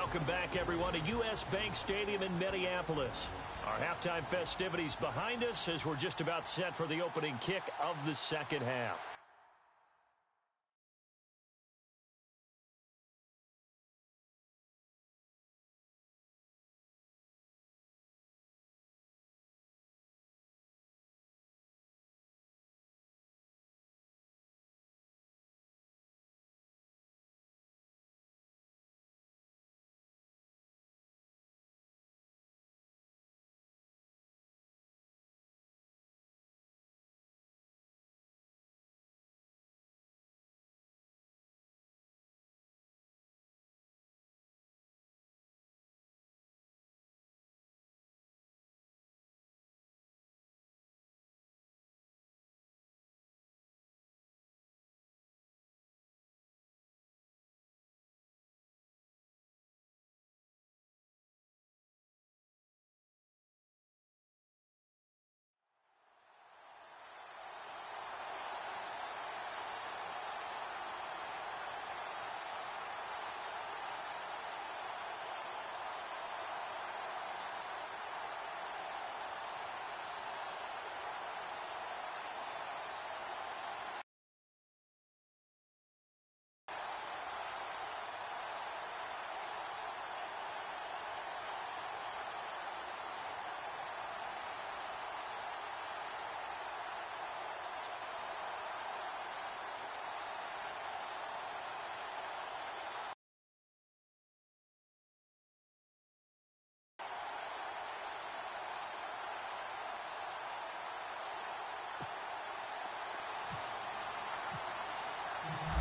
Welcome back, everyone, to U.S. Bank Stadium in Minneapolis. Our halftime festivities behind us as we're just about set for the opening kick of the second half.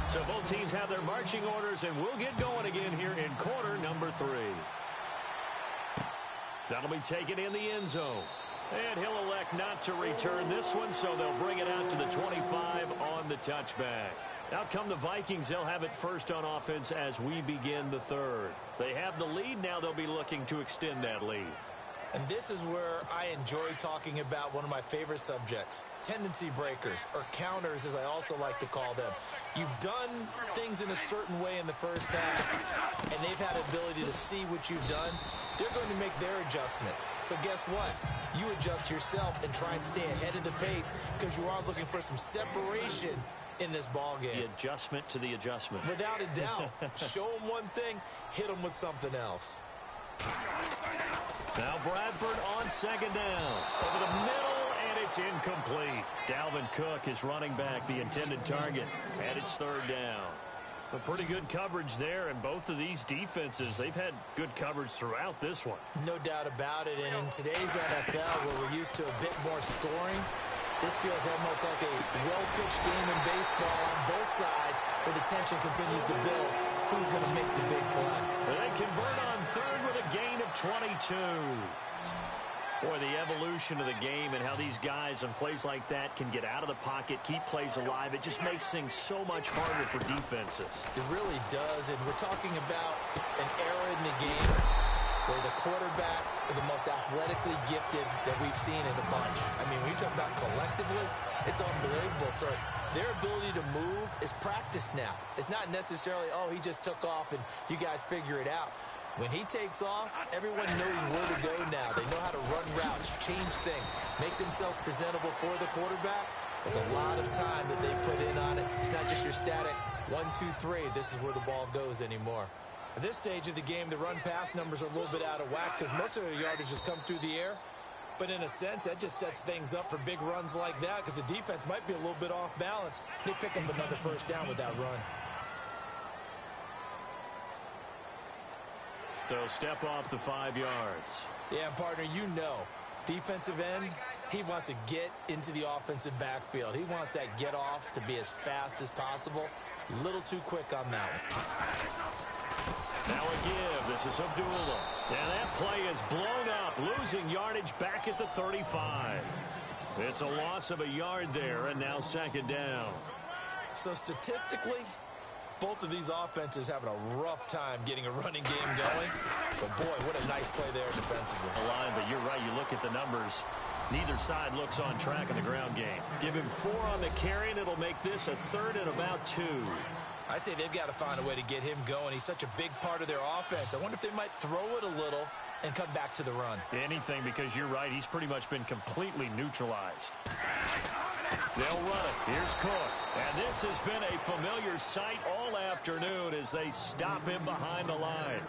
So both teams have their marching orders, and we'll get going again here in quarter number 3. That'll be taken in the end zone. And he'll elect not to return this one, so they'll bring it out to the 25 on the touchback. Out come the Vikings. They'll have it first on offense as we begin the third. They have the lead. Now they'll be looking to extend that lead. And this is where I enjoy talking about one of my favorite subjects, tendency breakers, or counters as I also like to call them. You've done things in a certain way in the first half, and they've had the ability to see what you've done. They're going to make their adjustments. So guess what? You adjust yourself and try and stay ahead of the pace because you are looking for some separation in this ball game. The adjustment to the adjustment. Without a doubt. Show them one thing, hit them with something else. Now Bradford on second down. Over the middle, and it's incomplete. Dalvin Cook is running back, the intended target. And it's third down. A pretty good coverage there, and both of these defenses, they've had good coverage throughout this one. No doubt about it, and in today's NFL, where we're used to a bit more scoring, this feels almost like a well-pitched game in baseball on both sides, where the tension continues to build. Who's going to make the big play? They convert on third with a gain of 22. Boy, the evolution of the game and how these guys on plays like that can get out of the pocket, keep plays alive, it just makes things so much harder for defenses. It really does, and we're talking about an era in the game where the quarterbacks are the most athletically gifted that we've seen in a bunch. I mean, when you talk about collectively, it's unbelievable. So their ability to move is practiced now. It's not necessarily, oh, he just took off and you guys figure it out. When he takes off, everyone knows where to go now. They know how to run routes, change things, make themselves presentable for the quarterback. It's a lot of time that they put in on it. It's not just your static 1, 2, 3. This is where the ball goes anymore. At this stage of the game, the run-pass numbers are a little bit out of whack because most of their yardage has come through the air. But in a sense, that just sets things up for big runs like that because the defense might be a little bit off balance. They pick up another first down with that run. They'll step off the 5 yards. Yeah, partner, you know, defensive end, he wants to get into the offensive backfield. He wants that get off to be as fast as possible. A little too quick on that one. Now a give. This is Abdullah. And that play is blown up, losing yardage back at the 35. It's a loss of a yard there, and now second down. So statistically, both of these offenses having a rough time getting a running game going. But, boy, what a nice play there defensively. A line, but you're right. You look at the numbers. Neither side looks on track in the ground game. Give him 4 on the carry, and it'll make this a third and about 2. I'd say they've got to find a way to get him going. He's such a big part of their offense. I wonder if they might throw it a little and come back to the run. Anything, because you're right. He's pretty much been completely neutralized. They'll run it. Here's Cook. And this has been a familiar sight all afternoon as they stop him behind the line.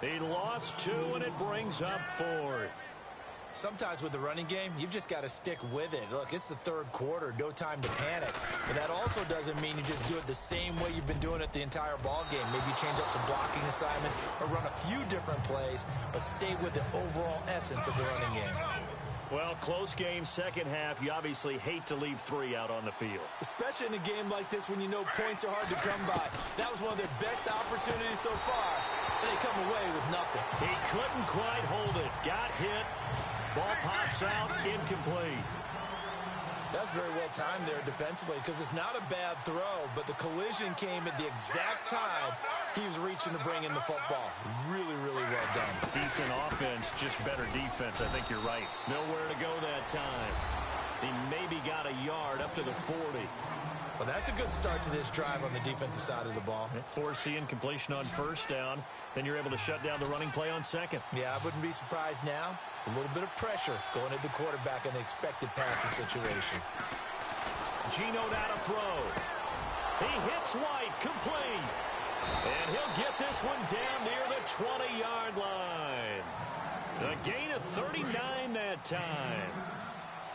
He lost 2, and it brings up 4th. Sometimes with the running game, you've just got to stick with it. Look, it's the third quarter, no time to panic. But that also doesn't mean you just do it the same way you've been doing it the entire ball game. Maybe change up some blocking assignments or run a few different plays, but stay with the overall essence of the running game. Well, close game, second half. You obviously hate to leave 3 out on the field. Especially in a game like this when you know points are hard to come by. That was one of their best opportunities so far, and they come away with nothing. He couldn't quite hold it. Got hit. Ball pops out, incomplete. That's very well timed there defensively because it's not a bad throw, but the collision came at the exact time he was reaching to bring in the football. Really, really well done. Decent offense, just better defense. I think you're right. Nowhere to go that time. He maybe got a yard up to the 40. Well, that's a good start to this drive on the defensive side of the ball. Forcing completion on first down. Then you're able to shut down the running play on second. Yeah, I wouldn't be surprised now. A little bit of pressure going at the quarterback in the expected passing situation. Geno now to throw. He hits White, complete. And he'll get this one down near the 20-yard line. A gain of 39 that time.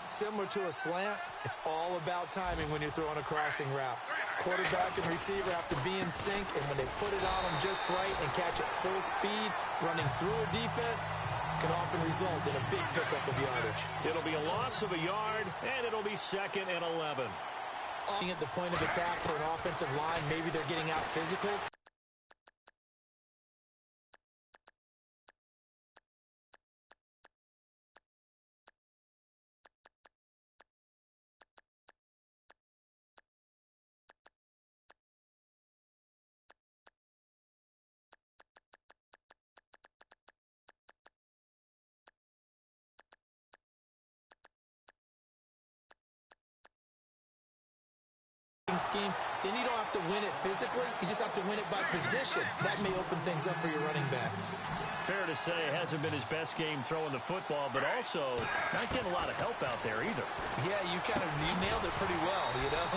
Similar to a slant, it's all about timing when you're throwing a crossing route. Quarterback and receiver have to be in sync, and when they put it on them just right and catch it full speed, running through a defense can often result in a big pickup of yardage. It'll be a loss of a yard, and it'll be 2nd and 11. At the point of attack for an offensive line, maybe they're getting out physical. Scheme, then you don't have to win it physically. You just have to win it by position. That may open things up for your running backs. Fair to say it hasn't been his best game throwing the football, but also not getting a lot of help out there either. Yeah, you nailed it pretty well, you know.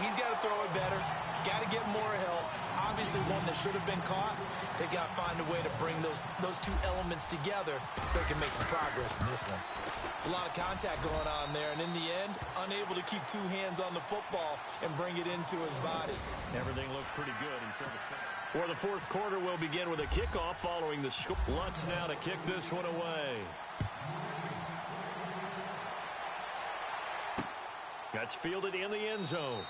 He's got to throw it better. Got to get more help. Obviously one that should have been caught. They've got to find a way to bring those two elements together so they can make some progress in this one. It's a lot of contact going on there, and in the end, unable to keep 2 hands on the football and bring it into his body. Everything looked pretty good until the fourth quarter will begin with a kickoff following the score. Lutz now to kick this one away. That's fielded in the end zone.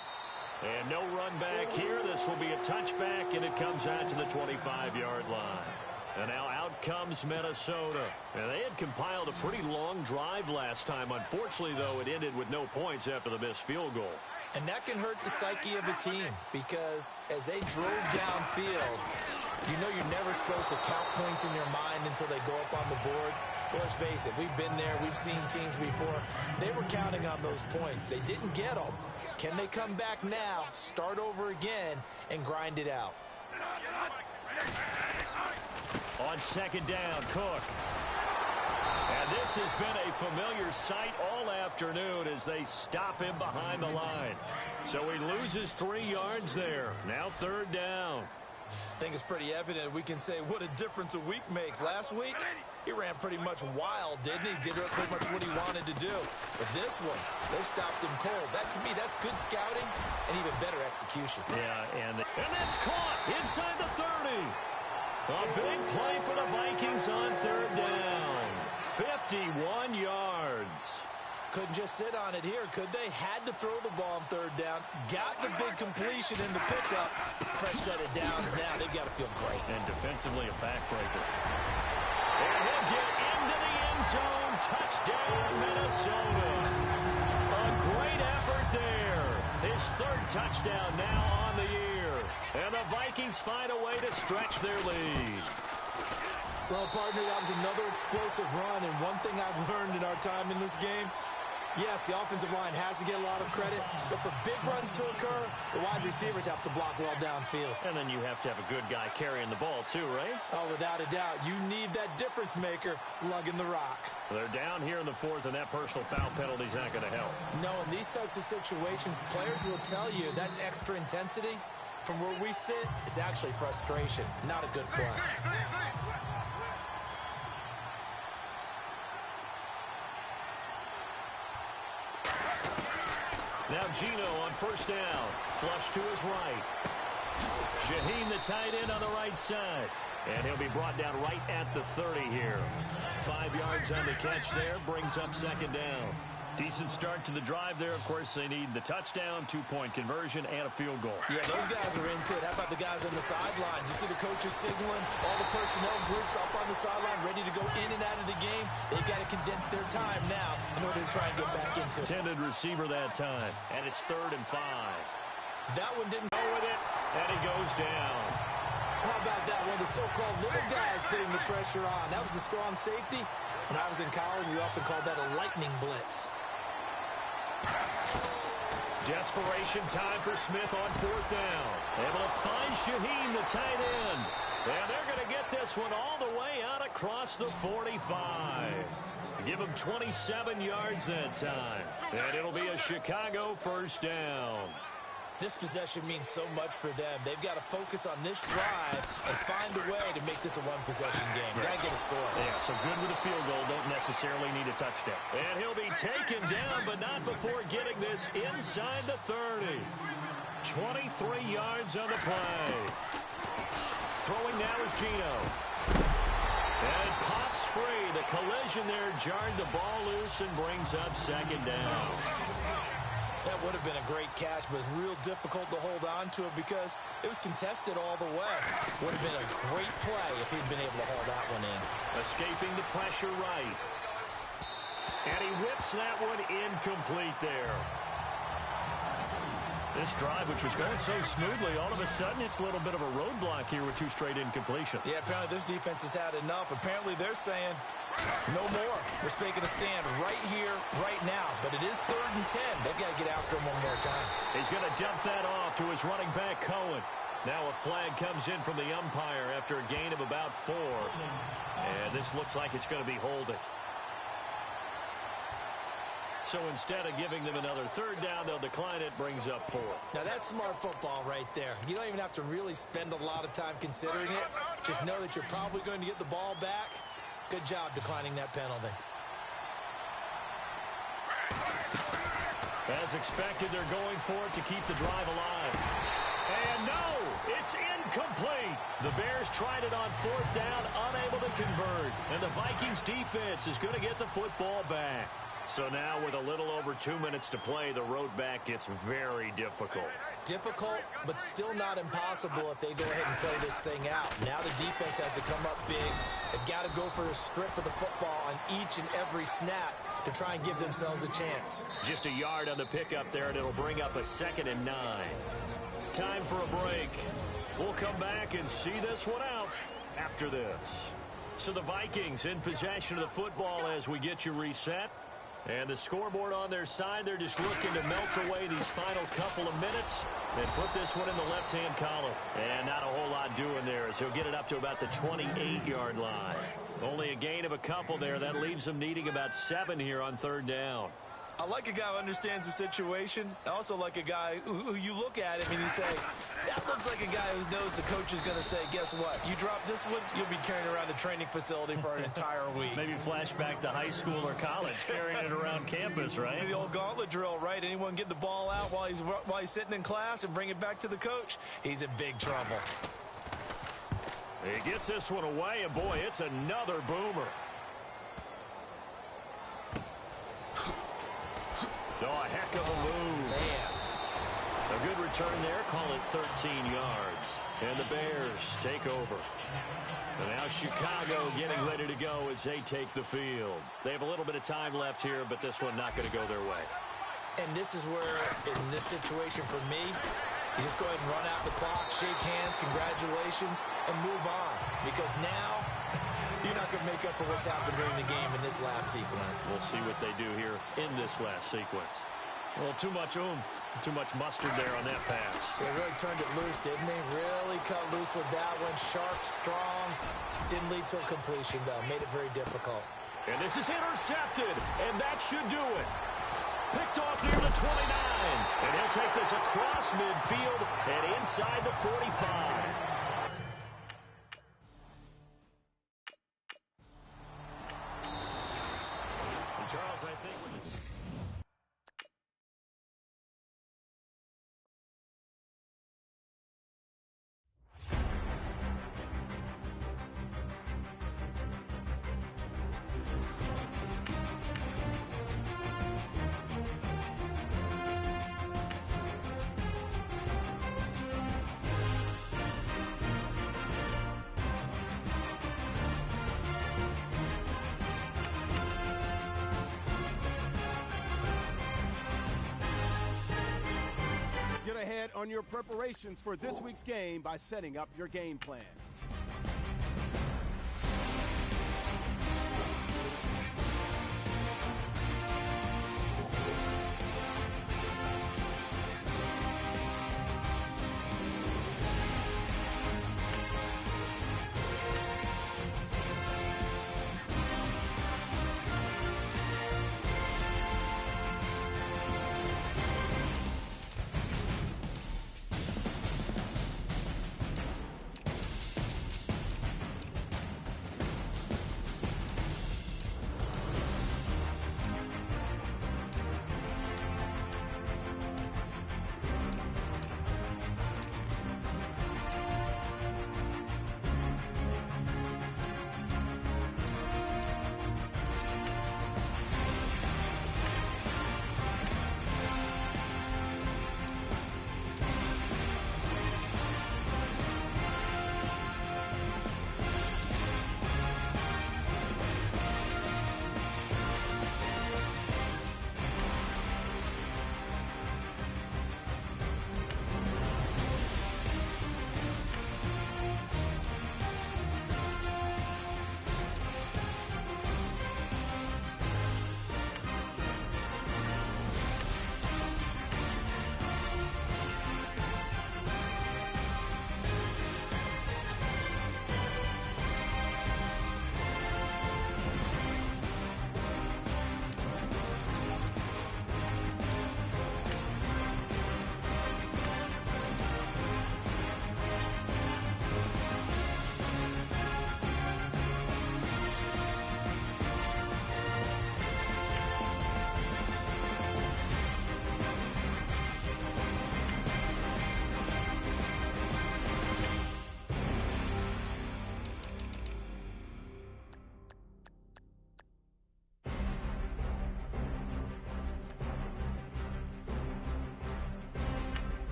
And no run back here. This will be a touchback, and it comes out to the 25-yard line. And now out comes Minnesota. And they had compiled a pretty long drive last time. Unfortunately, though, it ended with no points after the missed field goal. And that can hurt the psyche of a team because as they drove downfield, you know you're never supposed to count points in your mind until they go up on the board. But let's face it, we've been there. We've seen teams before. They were counting on those points. They didn't get them. Can they come back now, start over again, and grind it out? On second down, Cook. And this has been a familiar sight all afternoon as they stop him behind the line. So he loses 3 yards there. Now third down. I think it's pretty evident. We can say what a difference a week makes. Last week, he ran pretty much wild, didn't he? Did pretty much what he wanted to do. But this one, they stopped him cold. That, to me, that's good scouting and even better execution. Yeah, and that's caught inside the 30. A big play for the Vikings on third down. 51 yards. Couldn't just sit on it here, could they? Had to throw the ball on third down. Got the big completion in the pickup. Fresh set of downs now. They've got to feel great. And defensively, a backbreaker. And he'll get into the end zone. Touchdown, Minnesota. A great effort there. His 3rd touchdown now on the year. And the Vikings find a way to stretch their lead. Well, partner, that was another explosive run. And one thing I've learned in our time in this game, Yes, the offensive line has to get a lot of credit, but for big runs to occur, the wide receivers have to block well downfield. And then you have to have a good guy carrying the ball too, right? Oh, without a doubt. You need that difference maker lugging the rock. They're down here in the fourth, and that personal foul penalty is not going to help. No, in these types of situations, players will tell you that's extra intensity. From where we sit, it's actually frustration, not a good play. Now Gino on first down. Flush to his right. Shaheen, the tight end, on the right side. And he'll be brought down right at the 30 here. 5 yards on the catch there. Brings up second down. Decent start to the drive there. Of course, they need the touchdown, 2-point conversion, and a field goal. Yeah, those guys are into it. How about the guys on the sidelines? You see the coaches signaling, all the personnel groups up on the sideline ready to go in and out of the game. They've got to condense their time now in order to try and get back into it. Intended receiver that time, and it's 3rd and 5. That one didn't go with it, and he goes down. How about that? One of the so-called little guys putting the pressure on. That was the strong safety. When I was in college, we often called that a lightning blitz. Desperation time for Smith on 4th down. Able to find Shaheen, the tight end. And they're going to get this one all the way out across the 45. Give him 27 yards that time. And it'll be a Chicago first down. This possession means so much for them. They've got to focus on this drive and find a way to make this a one-possession game. Yes. Got to get a score. Yeah, so good with a field goal. Don't necessarily need a touchdown. And he'll be taken down, but not before getting this inside the 30. 23 yards on the play. Throwing now is Gino. And it pops free. The collision there jarred the ball loose and brings up second down. That would have been a great catch, but it's real difficult to hold on to it because it was contested all the way. Would have been a great play if he'd been able to haul that one in. Escaping the pressure right. And he whips that one incomplete there. This drive, which was going so smoothly, all of a sudden it's a little bit of a roadblock here with 2 straight incompletions. Yeah, apparently this defense has had enough. Apparently they're saying no more. We're making a stand right here, right now. But it is 3rd and 10. They've got to get after him one more time. He's going to dump that off to his running back, Cohen. Now a flag comes in from the umpire after a gain of about 4. And this looks like it's going to be holding. So instead of giving them another 3rd down, they'll decline it, brings up 4. Now that's smart football right there. You don't even have to really spend a lot of time considering it. Just know that you're probably going to get the ball back. Good job declining that penalty. As expected, they're going for it to keep the drive alive. And no, it's incomplete. The Bears tried it on 4th down, unable to convert. And the Vikings defense is going to get the football back. So now with a little over 2 minutes to play, the road back gets very difficult. Difficult, but still not impossible if they go ahead and play this thing out. Now the defense has to come up big. They've got to go for a strip of the football on each and every snap to try and give themselves a chance. Just a yard on the pickup there, and it'll bring up a 2nd and 9. Time for a break. We'll come back and see this one out after this. So the Vikings in possession of the football as we get you reset. And the scoreboard on their side, they're just looking to melt away these final couple of minutes and put this one in the left-hand column. And not a whole lot doing there as he'll get it up to about the 28-yard line. Only a gain of a couple there. That leaves them needing about 7 here on 3rd down. I like a guy who understands the situation. I also like a guy who you look at him and you say, that looks like a guy who knows the coach is going to say, guess what? You drop this one, you'll be carrying around the training facility for an entire week. Maybe flashback to high school or college, carrying it around campus, right? The old gauntlet drill, right? Anyone get the ball out while he's sitting in class and bring it back to the coach? He's in big trouble. He gets this one away, and boy, it's another boomer. Oh, a heck of a move. Man. A good return there. Call it 13 yards. And the Bears take over. And now Chicago getting ready to go as they take the field. They have a little bit of time left here, but this one not going to go their way. And this is where, in this situation for me, you just go ahead and run out the clock, shake hands, congratulations, and move on. Because now You're not going to make up for what's happened during the game in this last sequence. We'll see what they do here in this last sequence. Well, too much oomph, too much mustard there on that pass. They really turned it loose, didn't they? Really cut loose with that one. Sharp, strong. Didn't lead to a completion, though. Made it very difficult. And this is intercepted, and that should do it. Picked off near the 29, and he'll take this across midfield and inside the 45. Charles, I think when this... Get ahead on your preparations for this week's game by setting up your game plan.